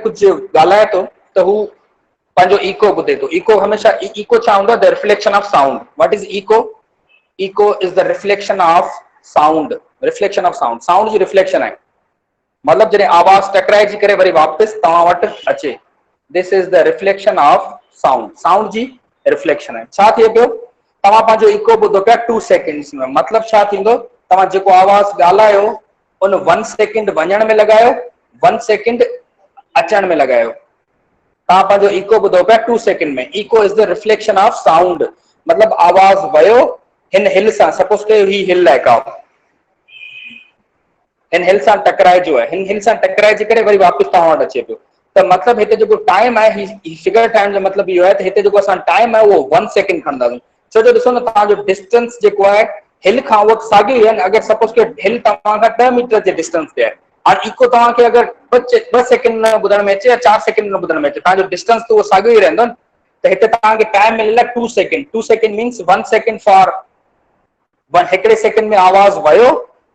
कुछ ॻाल्हाए थो त हू पंहिंजो इको ॿुधे थो। इको हमेशा इको छा हूंदो आहे? The reflection of sound. What is eco? Eco is the reflection of sound. Reflection of sound, sound जी रिफ्लेक्शन आहे। मतलब जॾहिं आवाज टकराइजी करे वरी वापस तव्हां वटि अचे, this is the reflection of sound. Sound जी रिफ्लेक्शन आहे। छा थिए पियो? तव्हां पंहिंजो इको ॿुधो पिया 2 सेकेंड्स में। मतलब छा थींदो? तव्हां जेको आवाज ॻाल्हायो उन 1 सेकेंड वञण में लॻायो, 1 सेकेंड अचण में लॻायो। तव्हां पंहिंजो इको ॿुधो पिया 2 सेकेंड में। Echo is the reflection of sound. मतलब आवाज वयो हिन हिल सां, सपोज कयो ही हिल आहे का, हिन हिल सां टकराइजो आहे, हिन हिल सां टकराइजी करे वरी वापस तव्हां वटि अचे पियो। त मतलब हिते जेको टाइम आहे, ही फिगर टाइम जो मतलब इहो आहे त हिते जेको असां टाइम आहे उहो 1 सेकेंड खणंदासीं। छो जो ॾिसो न, तव्हांजो डिस्टेंस जेको आहे हिल खां उहो साॻियो ई आहे। अगरि सपोज कयो हिल तव्हां खां 10 मीटर जे डिस्टेंस ते आहे, हाणे इको तव्हांखे अगरि 2 सेकेंड में ॿुधण में अचे या 4 सेकेंड में ॿुधण में अचे, तव्हांजो डिस्टेंस त उहो साॻियो ई रहंदो न। त हिते तव्हांखे टाइम मिलियल आहे 2 second. 2 second means 1 second for हिकिड़े सेकेंड में आवाज वयो,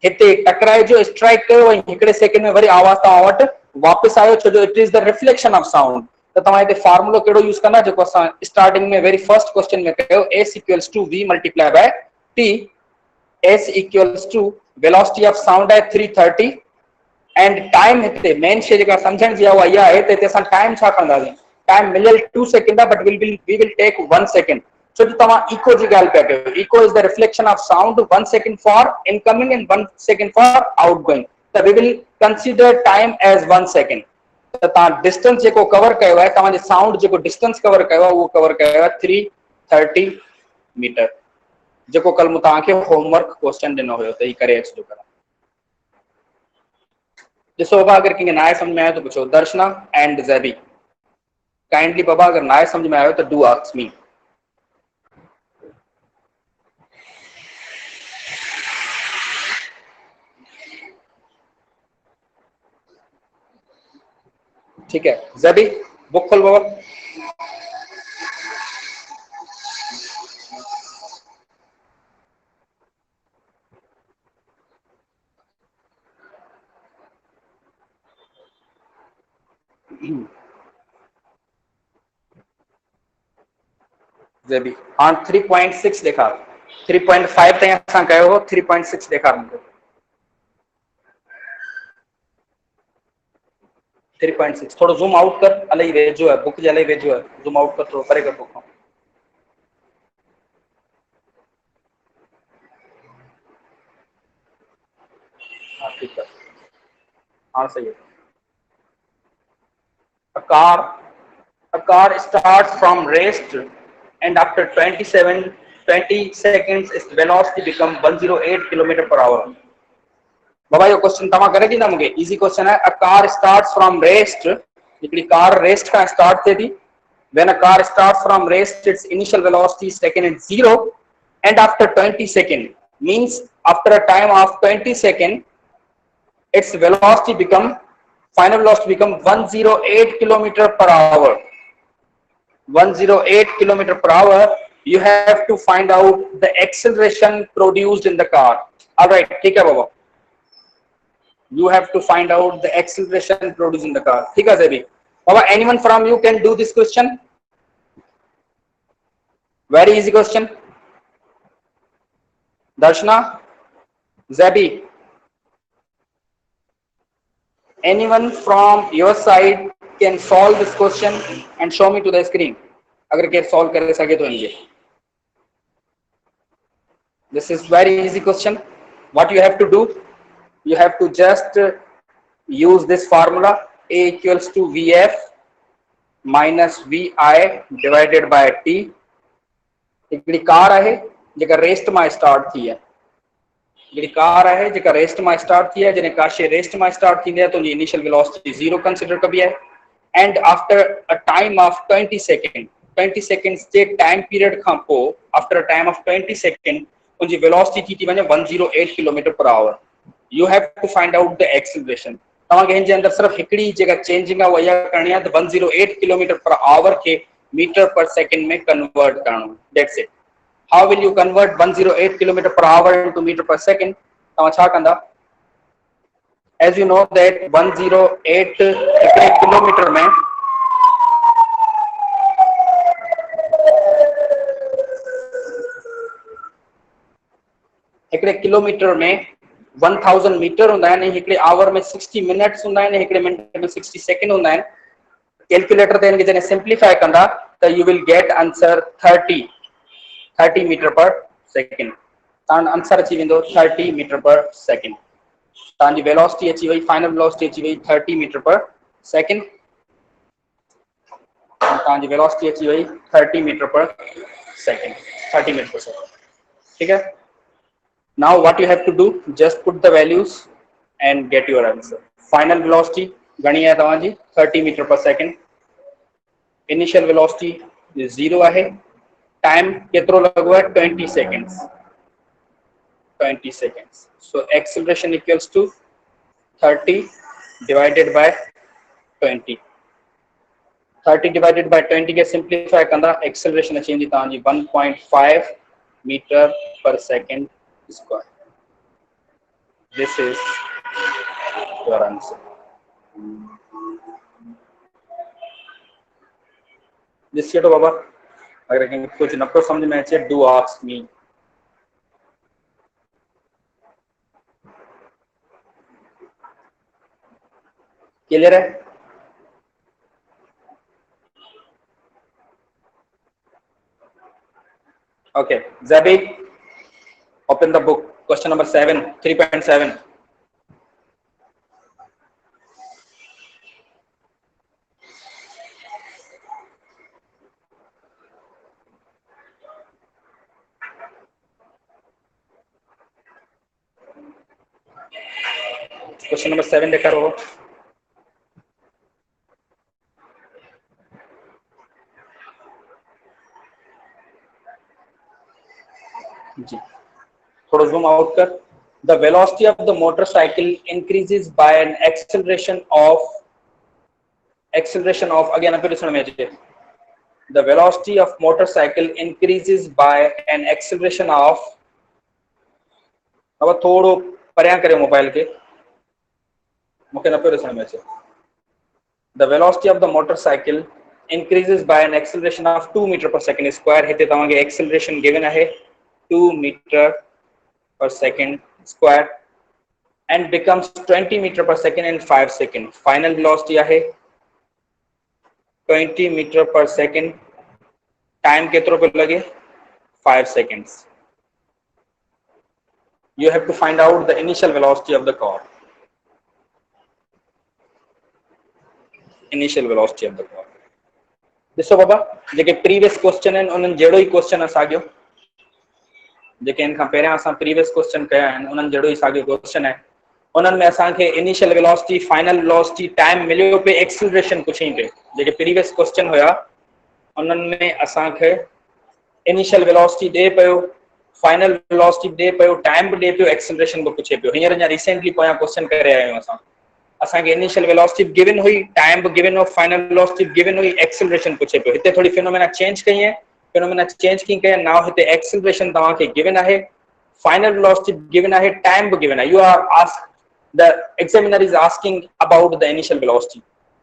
हिते टकराइजो, स्ट्राइक कयो, ऐं हिकिड़े सेकेंड में वरी आवाज तव्हां वटि वापस आयो। छो जो it is the reflection of sound. त तव्हां हिते फार्मूलो कहिड़ो यूज कंदा, जेको असां स्टार्टिंग में वेरी फर्स्ट क्वेश्चन में कयो, S equals to V multiply by T। S equals to velocity of sound आहे 330 एंड टाइम हिते मेन शइ जेका सम्झण जी आहे उहा इहा आहे त हिते असां टाइम छा कंदासीं? टाइम मिलियल 2 सेकेंड आहे, but we will take 1 second. छो जो तव्हां इको जी ॻाल्हि पिया कयो। Eco is the reflection of sound, 1 second for incoming and 1 second for outgoing. त we will consider time as 1 second. त तव्हां डिस्टेंस जेको कवर कयो आहे, तव्हांजे साउंड जेको डिस्टेंस कवर कयो आहे, उहो कवर कयो आहे 330 मीटर, जेको कल मूं तव्हांखे होमवर्क क्वेश्चन ॾिनो हुयो त ही करे अचिजो करा। ॾिसो बाबा, अगरि कंहिंखे ना आहे सम्झ में आयो त पुछो। दर्शना एंड ज़ैबी, काइंडली बाबा अगर ना समझ में आयो तो डू आस्क मी। ठीक है ज़ैबी, बुक खोल बाबा। ज़ैबी हाँ 3.6 देखा, 3.5 ताईं असां कयो हो, 3.6 देखा मुझे। 3.6 थोड़ा ज़ूम आउट कर, अलाई वेझो है बुक जे अलाई वेझो है, ज़ूम आउट कर, थोड़ा परे कर बुक खां। हाँ ठीक है, हाँ सही है। A car starts from rest and after 20 seconds its velocity become 108 km per hour। Baba yo question तमा करे दी ना मुझे, इजी क्वेश्चन है। A car starts from rest, हिकड़ी कार रेस्ट का स्टार्ट थे थी। When a car starts from rest, its initial velocity is taken at 0 and after 20 seconds, means after a time of 20 seconds, its velocity become, final velocity become 108 km per hour। 108 km per hour, you have to find out the acceleration produced in the car। All right, ठीक है बाबा, you have to find out the acceleration produced in the car। ठीक है ज़ैबी बाबा, anyone from you can do this question? Very easy question। Darshana, Zabi, anyone from your side can solve this question and show me to the screen। अगर के solve कर सके तो इनके। This is very easy question। What you have to do? You have to just use this formula, A equals to VF minus VI divided by T। हिकड़ी car आहे जेका rest मां स्टार्ट थी है, हिकड़ी कार आहे जेका रेस्ट मां स्टार्ट थी है। जॾहिं का शइ रेस्ट मां स्टार्ट थींदी आहे त उनजी इनिशियल वेलोसिटी 0 कंसीडर कबी आहे and after a time of 20 second, 20 seconds जे टाइम पीरियड खां पोइ, after a time of 20 second उनजी वेलोसिटी थी वञे 108 kilometre per hour. You have to find out the acceleration. तव्हांखे हिन जे अंदर सिर्फ हिकड़ी जेका चेंजिंग आहे उहा इहा करणी आहे त 108 किलोमीटर पर आवर खे मीटर पर सेकेंड में कन्वर्ट करणो है। That's it. How will you convert 108 km per hour into meter per second? तव्हां छा कंदा? as you know that 108 kilometre में हिकड़े किलोमीटर में 1000 मीटर होंदा है, हिकड़े आवर में 60 मिनट्स होंदा है, हिकड़े मिनट में 60 सेकंड होंदा है। कैलकुलेटर ते इनके जने सिंप्लीफाई कंदा त you will get answer 30 meter per second. तान आंसर अची वेंदो 30 मीटर पर सेकंड। तांजी वेलोसिटी अची वई, फाइनल वेलोसिटी अची वई 30 मीटर पर सेकंड। तांजी वेलोसिटी अची वई 30 meter per second, 30 meter per second. ठीक है। Now what you have to do, just put the values and get your answer. Final velocity घणी है तवांजी 30 meter per second. Initial velocity 0 है। Time केतरो लगवा है 20 seconds, 20 seconds. So acceleration equals to 30 divided by 20. 30 divided by 20 के simplify कंदा acceleration अची वेंदी तवांजी 1.5 metre per second square. This is your answer. This year to बाबा अगर कुछ न तो समझ में आए do ask me. क्लियर है? Okay, Zabi, open the book. Question number 7, 3.7. Question number 7 देखा रहो। जी थोड़ा zoom out कर। The velocity of the motorcycle increases by an acceleration of again फिर सुन में चाहिए। The velocity of motorcycle increases by an acceleration of, अब थोड़ो पर्यां करे मोबाइल के मुके न पे सुन में चाहिए। The velocity of the motorcycle increases by an acceleration of 2 meter per second square. हिते तवांगे acceleration given है 2 meter per second square and becomes 20 meter per second in 5 seconds. Final velocity है 20 meter per second. Time कितरो पे लगे 5 seconds. You have to find out the initial velocity of the car. Initial velocity of the car. ॾिसो बाबा जेके previous question आहिनि उन्हनि जहिड़ो ई question असांजो, जेके इन खां पहिरियां असां प्रीवियस क्वेश्चन कया आहिनि उन्हनि जहिड़ो ई साॻियो क्वेश्चन आहे। उन्हनि में असांखे initial velocity, final velocity, time मिलियो पे, एक्सेलरेशन पुछी पे। जेके प्रीवियस क्वेश्चन हुया उन्हनि में असांखे इनिशियल वेलोसिटी ॾे पियो, फाइनल वेलोसिटी ॾे पियो, टाइम बि ॾे पियो, एक्सेलरेशन बि पुछे पियो। हींअर अञा रिसेंटली पोयां क्वेश्चन करे आया आहियूं असांखे इनिशियल वेलोसिटी गिवन हुई, टाइम बि गिवन हो, फाइनल वेलोसिटी गिवन हुई, एक्सेलरेशन पुछे पियो। हिते थोड़ी फिनोमेना चेंज कई है, फिनोमेना चेंज की कई नाउ हिते एक्सेलरेशन तव्हांखे गिवन आहे, फाइनल वेलोसिटी गिवन आहे, टाइम बि गिवन आहे। You are ask the examiner is asking about the initial velocity.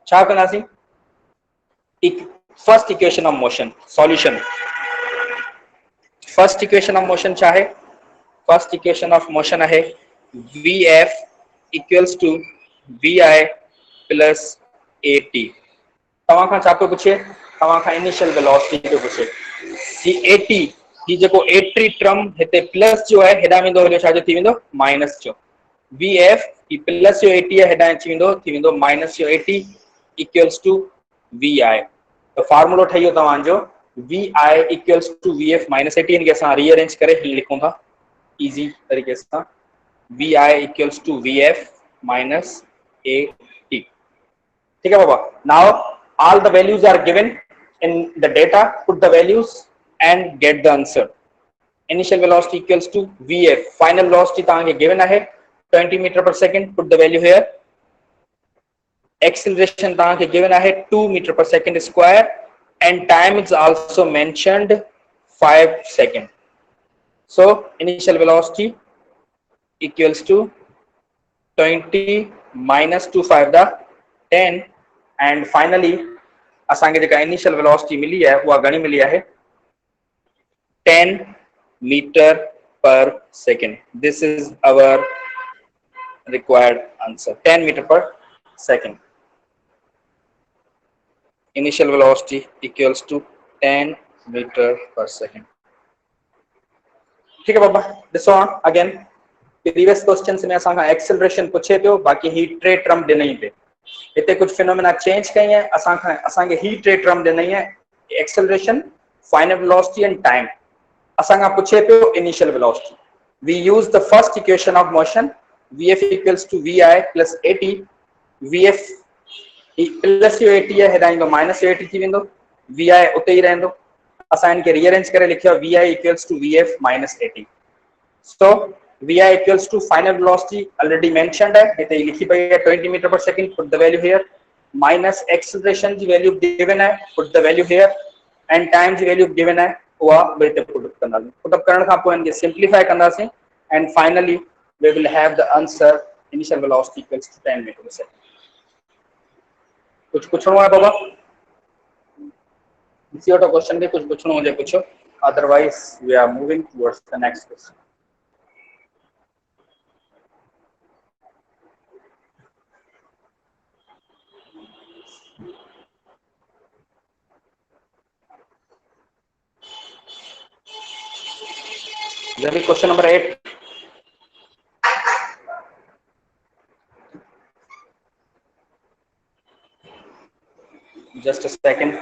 छा कंदासीं? First equation of motion solution. First equation of motion क्या है? फर्स्ट इक्वेशन ऑफ मोशन है vf equals to vi plus at। तव्हां खां छा पियो पुछे? तव्हां खां इनिशियल वेलोसिटी पियो पुछे। ही at ही जेको एट्री टर्म हिते प्लस जो है हेॾां वेंदो, हलियो छा जो थी वेंदो माइनस जो। vf ही प्लस जो at है हेॾां अची वेंदो, थी वेंदो माइनस जो at इक्वल्स टू vi। तो फार्मूलो ठही वियो तव्हांजो vi equals to vf minus at। इनके असां रीअरेंज करे ही लिखूं था इजी तरीके से। vi equals to vf minus at। ठीक है बाबा। Now all the values are given in the data, put the values and get the answer. Initial velocity equals to vf, final velocity तांगे given है 20 meter per second, put the value here. Acceleration तांगे given है 2 meter per second square and time is also mentioned 5 seconds. So initial velocity equals to 20 -25 the 10 and finally असांखे जेका initial velocity मिली है उहा घणी मिली है 10 meter per second. This is our required answer. 10 meter per second. Initial velocity equals to 10 meter per second. ठीक है बाबा. This on again. Previous questions में असां acceleration पूछे पियो, बाकी heat rate term ॾिनई पे. इते कुछ phenomena change कई है. असांखे heat rate term ॾिनई है acceleration, final velocity and time. असांखा पूछे पियो initial velocity. We use the first equation of motion. Vf equals to Vi plus At. Vf plus जो AT है हेॾां ईंदो माइनस AT थी वेंदो. Vi उते ई रहंदो. असां इनखे रीअरेंज करे लिखियो Vi equals to Vf minus AT. So Vi equals to final velocity already mentioned है, हिते ही लिखी पई है 20 meter per second. Put the value here. Minus acceleration ji value given है, put the value here. And time ji value given है, उहा हिते put कंदासीं. पुट अप करण खां पोइ इनखे सिंप्लीफाई कंदासीं. And finally we will have the answer initial velocity equals to 10 meter per second. कुछ पूछणो है बाबा? इसी ऑटो क्वेश्चन के कुछ पूछणो हुजे पूछो, otherwise we are moving towards the next question. That is question number 8. Just a second.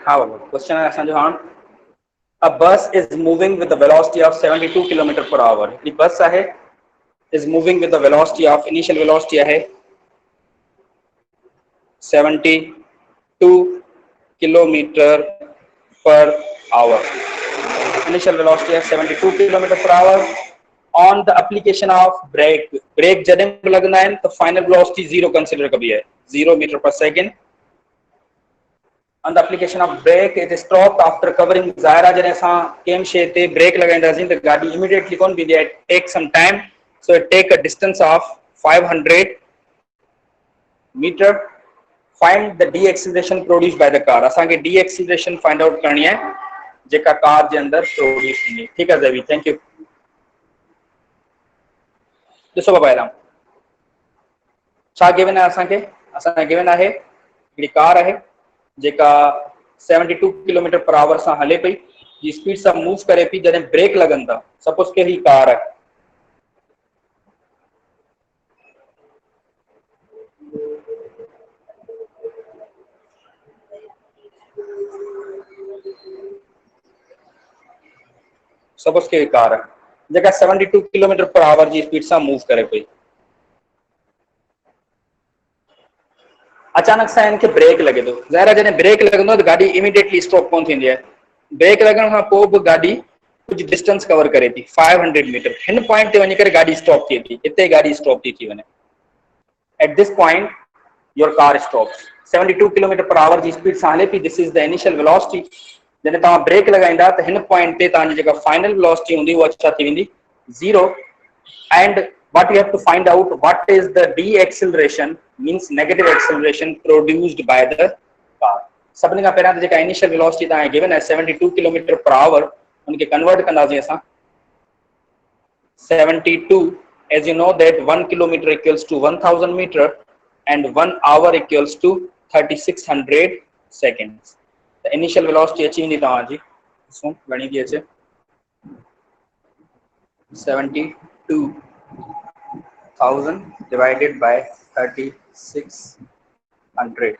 हाँ बाबा, question है असांजो हाण. A bus is moving with the velocity of 72 km per hour. The bus आहे is moving with the velocity of initial velocity आहे 72 km per hour. Initial velocity है 72 km per hour. On the application of brake, brake जॾहिं बि लॻंदा आहिनि त final velocity 0 consider कबी आहे 0 meter per second. On the application of brake, it is stopped after covering ज़ाहिर जॾहिं असां कंहिं शइ ते ब्रेक लॻाईंदासीं त गाॾी immediately कोन बीहंदी आहे. Take some time, so it take a distance of 500 meter. Find the deceleration produced by the car. असांखे deceleration find out करणी आहे जेका कार जे अंदर प्रोड्यूस थींदी. ठीक आहे ज़वी, थैंक यू. ॾिसो बाबा राम, छा गिवन आहे असांखे? असांखे गिवन आहे हिकिड़ी कार आहे जेका 72 किलोमीटर पर आवर सां हले पई, जी स्पीड सां मूव करे पई. जॾहिं ब्रेक लॻनि था, सपोज के ही कार आहे, सपोज के कार आहे जेका 72 किलोमीटर पर आवर जी स्पीड सां मूव करे पई. अचानक सां इनखे ब्रेक लॻे थो. ज़ाहिर जॾहिं ब्रेक लॻंदो त गाॾी इमीडिएटली स्टॉप कोन थींदी आहे. ब्रेक लॻण खां पोइ बि गाॾी कुछ डिस्टेंस कवर करे थी 500 मीटर. हिन पॉइंट ते वञी करे गाॾी स्टॉप थिए थी. हिते गाॾी स्टॉप थी वञे. At this point your car stops. 72 kilometer per hour जी स्पीड सां हले पई. This is the initial velocity. जॾहिं तव्हां ब्रेक लॻाईंदा त हिन पॉइंट ते तव्हांजी जेका फाइनल वेलोसिटी हूंदी उहा छा थी वेंदी? 0. And what you have to find out what is the deceleration means negative acceleration produced by the car. सभिनी खां पहिरियां त जेका इनिशियल वेलोसिटी तव्हांखे गिवन आहे 72 किलोमीटर पर आवर, उनखे कन्वर्ट कंदासीं असां 72. as you know that 1 kilometer equals to 1000 meter and 1 hour equals to 3600 seconds. the initial velocity अची वेंदी तव्हांजी सो घणी थी अचे 72,000 divided by 3600.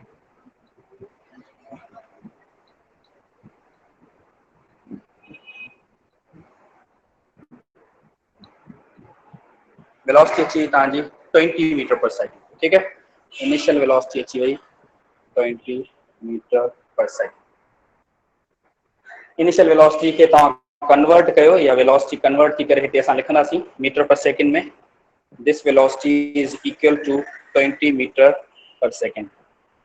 वेलोसिटी चाहिए तांजी 20 मीटर पर सेकंड. ठीक है. इनिशियल वेलोसिटी अची वई 20 meter per second. Initial velocity के तव्हां कन्वर्ट कयो या वेलोसिटी कन्वर्ट थी करे हिते असां लिखंदासीं मीटर पर सेकेंड में। This velocity is equal to 20 meter per second.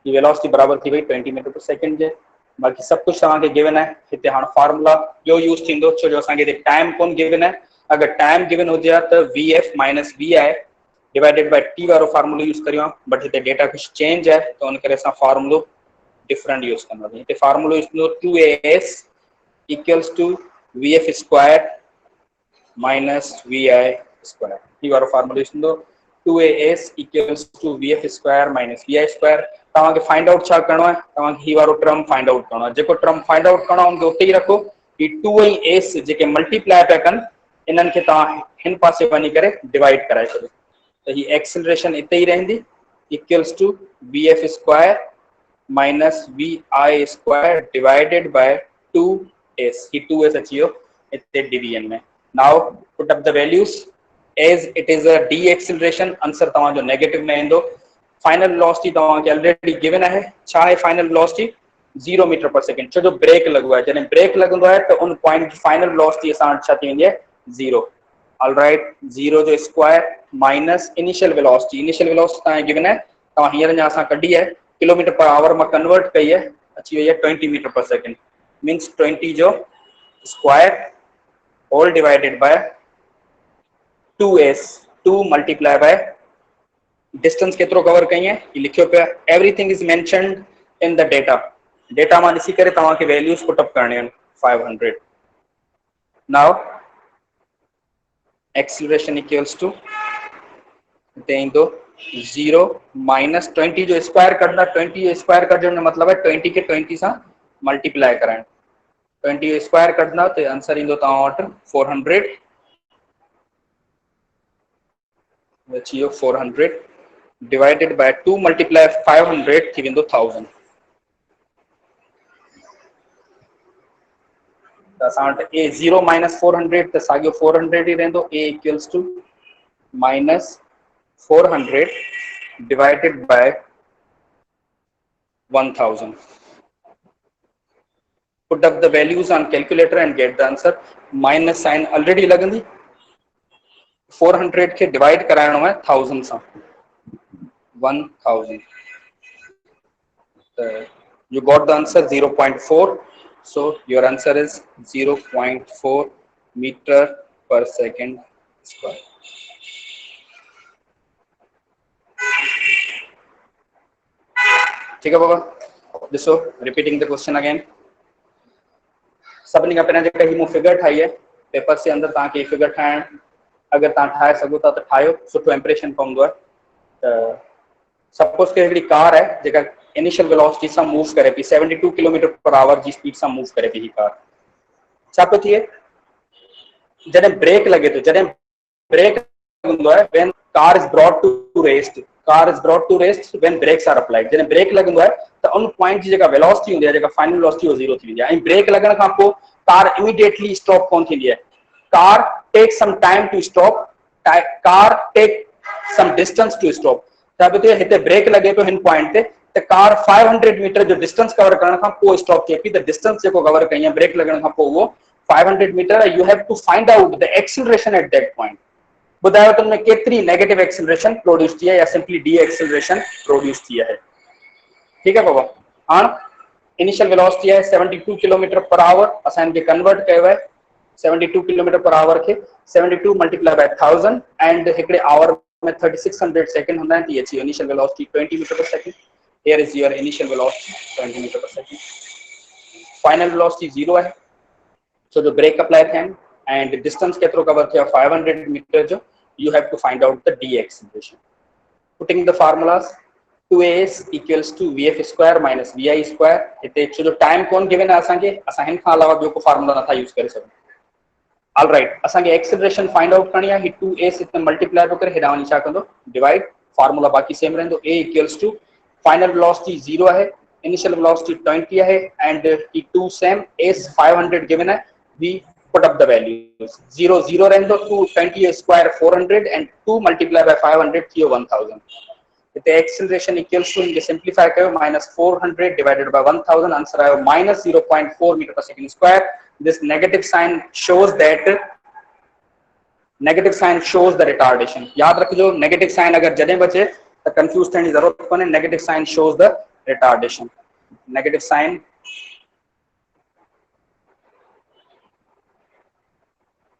ये वेलोसिटी बराबर थी वई 20 मीटर पर सेकेंड जे। बाकी सब कुछ तव्हांखे गिवन है हिते। हाणे फार्मूला ॿियो यूज़ थींदो छो जो असांखे हिते टाइम कोन गिवन है। अगर टाइम गिवन हुजे हा त vf minus vi divided by t वारो फार्मूलो यूज़ करियो, बट हिते डेटा कुछ चेंज है तो उन करे असां फार्मूलो डिफरेंट यूज़ कंदासीं। हिते फार्मूलो यूज़ थींदो 2as equals to vf square minus vi square. ही वारो फार्मूलो यूज़ थींदो 2as equals to vf square minus vi square. तव्हांखे फाइंड आउट छा करणो है, तव्हांखे ही वारो टर्म फाइंड आउट करणो है। जेको टर्म फाइंड आउट करणो है उनके उते ही रखो। ही 2 ऐं s जेके मल्टीप्लाई पिया कनि इन्हनि खे तव्हां हिन पासे वञी करे डिवाइड कराए छॾियो त ही एक्सेलरेशन इते ही रहंदी equals to vf square minus vi square divided by 2s। ही 2s अची वियो इते डिवीजन में। Now put up the values as it is a deceleration. Answer तव्हांजो नेगेटिव में ईंदो। फाइनल वेलोसिटी तव्हांखे ऑलरेडी गिवन है। छा है final velocity 0 meter per second. छो जो ब्रेक लगो है, जॾहिं ब्रेक लगंदो है तो उन पॉइंट की फाइनल वेलोसिटी असां छा थी वेंदी है 0। ऑलराइट 0 जो square minus initial velocity. Initial velocity तव्हांखे गिवन है, तव्हां हींअर अञा असां कढी है किलोमीटर पर आवर में कन्वर्ट कई है, अची वई है 20 मीटर पर सेकेंड। मीन्स 20 जो square whole divided by 2s 2 multiply by distance केतरो कवर कई है ये लिखियो पे। Everything is mentioned in the data. Data में ॾिसी करे तव्हांखे वैल्यूज पुटअप करणे आहिनि 500। नाउ एक्सीलरेशन इक्वल्स टू हिते ईंदो 0 माइनस 20 जो स्क्वायर कढंदा। 20 जो स्क्वायर कढण जो मतलब है 20 के 20 सां मल्टीप्लाई कराइण। 20 जो स्क्वायर कढंदा तो आंसर ईंदो तव्हां वटि 400 अची वियो 400 डिवाइडेड बाय 2 मल्टीप्लाई 500 थी वेंदो 1000। असां वटि ए 0 माइनस 400 त साॻियो 400 ही रहंदो। A equals to minus 400 divided by 1000। Put up the values on calculator and get the answer. Minus sign already लगंदी। 400 के डिवाइड कराइणो है 1000 सां 1000। You got the answer 0.4. So your answer is 0.4 meter per second square. ठीक है बाबा, ॾिसो repeating the question again. सभिनी खां पहिरियों जेका ही मूं फिगर ठाही है पेपर से अंदर तव्हांखे फिगर ठाहिण अगर तव्हां ठाहे सघो था त ठाहियो, सुठो इंप्रेशन पवंदो आहे। त सपोज के हिकिड़ी कार है जेका इनिशियल वेलोसिटी सां मूव करे पई 72 किलोमीटर पर आवर जी स्पीड सां मूव करे पई। ही कार छा पियो थिए, जॾहिं ब्रेक लगे तो, जॾहिं ब्रेक लॻंदो आहे when car is brought to rest. Car is brought to rest when brakes are applied. जॾहिं ब्रेक लॻंदो आहे त उन पॉइंट जी जेका वेलोसिटी हूंदी आहे, जेका फाइनल वेलोसिटी वो 0 थी वेंदी आहे। ऐं ब्रेक लॻण खां पोइ कार इमीडिएटली स्टॉप कोन थींदी आहे। Car take some time to stop. Car take some distance to stop. छा पियो थिए, हिते ब्रेक लगे पियो हिन पॉइंट ते त कार 500 मीटर जो डिस्टेंस कवर करण खां पोइ स्टॉप थिए पई। त डिस्टेंस जेको कवर कई आहे ब्रेक लॻण खां पोइ उहो 500 meter. You have to find out the acceleration at that point. बुधायो तुम में केतरी नेगेटिव एक्सीलरेशन प्रोड्यूस थी है या सिंपली डी एक्सीलरेशन प्रोड्यूस थी है। ठीक है बाबा। हाँ, इनिशियल वेलोसिटी है 72 किलोमीटर पर आवर। असां इनके कन्वर्ट कयो है 72 किलोमीटर पर आवर के 72 मल्टीप्लाई बाय 1000 एंड हिकड़े आवर में 3600 सेकंड होंदा है। अची initial velocity 20 meter per second. Here is your initial velocity 20 meter per second. Final velocity 0 है सो जो ब्रेक अप्लाई थियन एंड डिस्टेंस केतरो कवर किया 500 मीटर जो। You have to find out the d acceleration. Putting the formulas 2as equals to vf square minus vi square। इते जो time कोन given है असांखे, असां हिन खां अलावा ॿियो को फार्मूला नथा यूज करे सघूं। ऑल राइट, असांखे एक्सेलरेशन फाइंड आउट करनी है। ही 2as इतने मल्टीप्लाई तो करे हेॾां वञी छा कंदो डिवाइड। फार्मूला बाकी सेम रहंदो। a equals to final velocity 0 है, इनिशियल वेलोसिटी 20 है and he 2 same s 500 given है। v put up the values 0 0 रहंदो 220 स्क्वायर 400 and 2 multiplied by 500 थियो 1000। हिते एक्सेलरेशन इक्वल्स टू इनके सिंप्लीफाई कयो -400 डिवाइडेड बाय 1000 आंसर आयो -0.4 meter per second square. This negative sign shows that negative sign shows the retardation. याद रखिजो negative sign अगर जडे बचे तो कंफ्यूज थियण जी जरूरत कोन्हे. Negative sign shows the retardation. Negative sign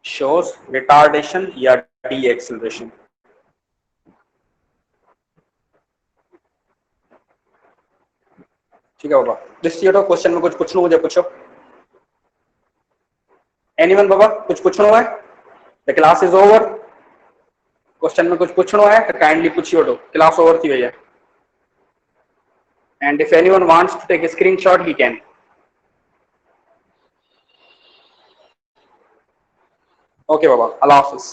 shows retardation या deceleration. ठीक है बाबा. दिस क्वेश्चन में कुछ पूछना मुझे पूछो. एनीवन बाबा कुछ पूछना है? The class is over. Question में कुछ पूछना है तो काइंडली पूछियो. क्लास ओवर थी भैया. And if anyone wants to take a screenshot he can. Okay बाबा. अल्लाह हाफिज.